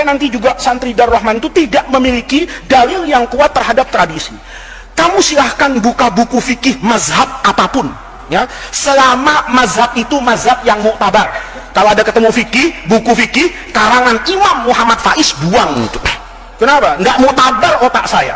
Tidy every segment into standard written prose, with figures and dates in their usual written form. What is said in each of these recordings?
nanti juga santri Darul Rahman itu tidak memiliki dalil yang kuat terhadap tradisi. Kamu silahkan buka buku fikih mazhab apapun, ya, selama mazhab itu mazhab yang muktabar. Kalau ada ketemu fikih, buku fikih karangan Imam Muhammad Faiz, buang itu. Kenapa? Nggak muktabar otak saya.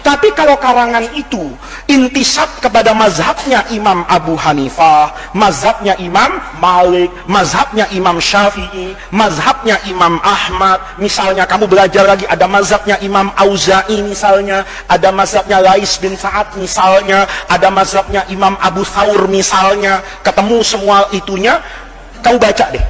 Tapi kalau karangan itu intisab kepada mazhabnya Imam Abu Hanifah, mazhabnya Imam Malik, mazhabnya Imam Syafi'i, mazhabnya Imam Ahmad, misalnya kamu belajar lagi ada mazhabnya Imam Auza'i misalnya, ada mazhabnya Lais bin Sa'ad misalnya, ada mazhabnya Imam Abu Thawr misalnya, ketemu semua itunya, kamu baca deh.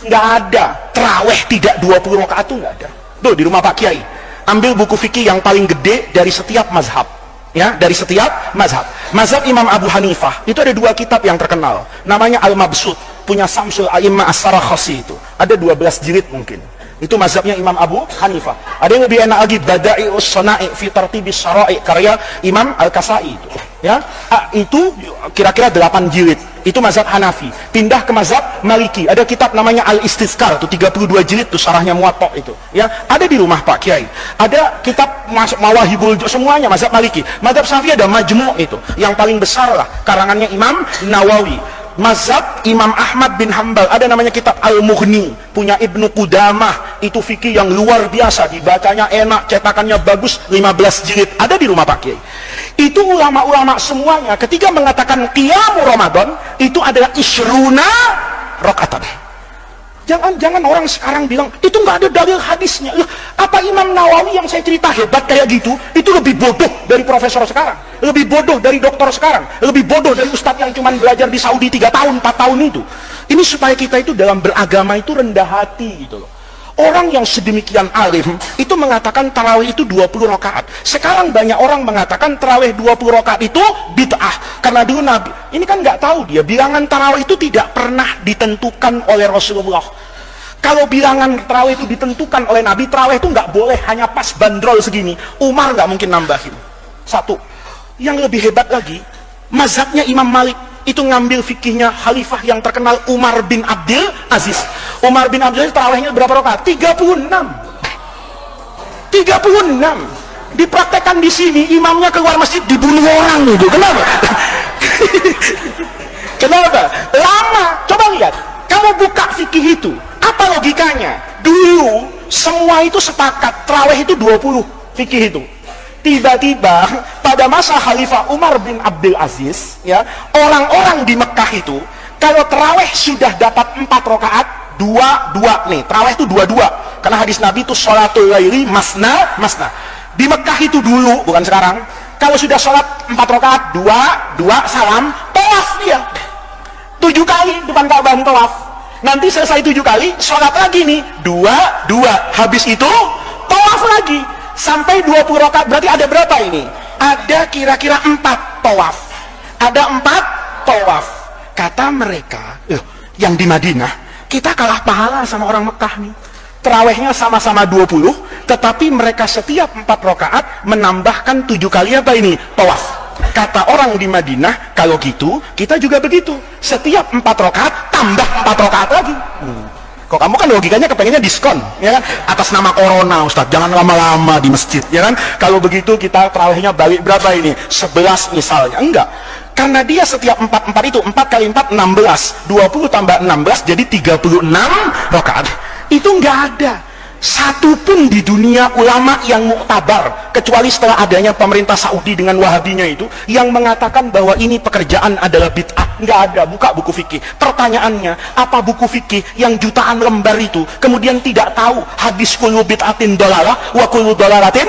Nggak ada terawih tidak 20 rakaat tuh nggak ada. Tuh di rumah Pak Kiai, ambil buku fikih yang paling gede dari setiap mazhab, ya, dari setiap mazhab. Mazhab Imam Abu Hanifah itu ada 2 kitab yang terkenal, namanya Al-Mabsut, punya Samsul A'immah As-Sarakhsi, itu ada 12 jilid mungkin. Itu mazhabnya Imam Abu Hanifah. Ada yang lebih enak lagi, Bada'i'us Shana'i fi Tartibis Syara'i, karya Imam Al-Kasai itu, ya. Itu kira-kira 8 jilid. Itu mazhab Hanafi. Pindah ke mazhab Maliki, ada kitab namanya Al-Istizkar, itu 32 jilid, itu syarahnya Muwatta itu, ya. Ada di rumah Pak Kiai. Ada kitab Mawahibul, semuanya mazhab Maliki. Mazhab Syafi'i ada Majmu' itu, yang paling besar lah, karangannya Imam Nawawi. Mazhab Imam Ahmad bin Hanbal ada namanya kitab Al-Mughni, punya Ibnu Qudamah, itu fikih yang luar biasa, dibacanya enak, cetakannya bagus, 15 jilid, ada di rumah Pak Kiai. Itu ulama-ulama semuanya ketika mengatakan qiyamul Ramadan itu adalah isyruna rakaatan. Jangan orang sekarang bilang itu nggak ada dalil hadisnya. Loh, apa Imam Nawawi yang saya cerita hebat kayak gitu itu lebih bodoh dari profesor sekarang, lebih bodoh dari dokter sekarang, lebih bodoh dari ustadz yang cuma belajar di Saudi 3 tahun 4 tahun itu. Ini supaya kita itu dalam beragama itu rendah hati gitu loh. Orang yang sedemikian alim itu mengatakan tarawih itu 20 rakaat. Sekarang banyak orang mengatakan tarawih 20 rakaat itu bid'ah. Karena dulu Nabi, ini kan nggak tahu dia, bilangan tarawih itu tidak pernah ditentukan oleh Rasulullah. Kalau bilangan tarawih itu ditentukan oleh Nabi, tarawih itu nggak boleh hanya pas bandrol segini. Umar nggak mungkin nambahin. Satu. Yang lebih hebat lagi, mazhabnya Imam Malik itu ngambil fikihnya khalifah yang terkenal Umar bin Abdul Aziz. Umar bin Abdul Aziz tarawihnya berapa rakaat? 36. 36. Dipraktekkan di sini, imamnya keluar masjid dibunuh orang itu. Kenapa? Kenapa? Lama. Coba lihat. Kamu buka fikih itu, apa logikanya? Dulu semua itu sepakat tarawih itu 20 fikih itu. Tiba-tiba pada masa Khalifah Umar bin Abdul Aziz, ya, orang-orang di Mekah itu kalau tarawih sudah dapat 4 rakaat, 2 nih, tarawih itu 2 karena hadis Nabi itu sholatul laili masna. Di Mekah itu dulu, bukan sekarang, kalau sudah sholat 4 rakaat, 2 salam, tawaf dia 7 kali depan Ka'bah tawaf. Nanti selesai 7 kali, sholat lagi nih 2 habis itu tawaf lagi sampai 20 rakaat. Berarti ada berapa ini? Ada kira-kira 4 tawaf. Ada 4 tawaf. Kata mereka, yang di Madinah, kita kalah pahala sama orang Mekah nih. Terawihnya sama-sama 20, tetapi mereka setiap 4 rakaat menambahkan 7 kali apa ini? Tawaf. Kata orang di Madinah, kalau gitu kita juga begitu. Setiap 4 rakaat tambah 4 rakaat lagi. Kok kamu kan logikanya kepengennya diskon, ya kan? Atas nama corona, Ustaz, jangan lama-lama di masjid, ya kan? Kalau begitu kita tarawihnya balik berapa ini? 11 misalnya. Enggak. Karena dia setiap 4 itu 4 kali 4 16, 20 tambah 16 jadi 36 rakaat. Itu enggak ada satupun di dunia ulama yang muktabar kecuali setelah adanya pemerintah Saudi dengan Wahabinya itu yang mengatakan bahwa ini pekerjaan adalah bid'ah. Nggak ada. Buka buku fikih. Pertanyaannya, apa buku fikih yang jutaan lembar itu kemudian tidak tahu hadis kullu bid'atin dolalah wa kullu dolalatin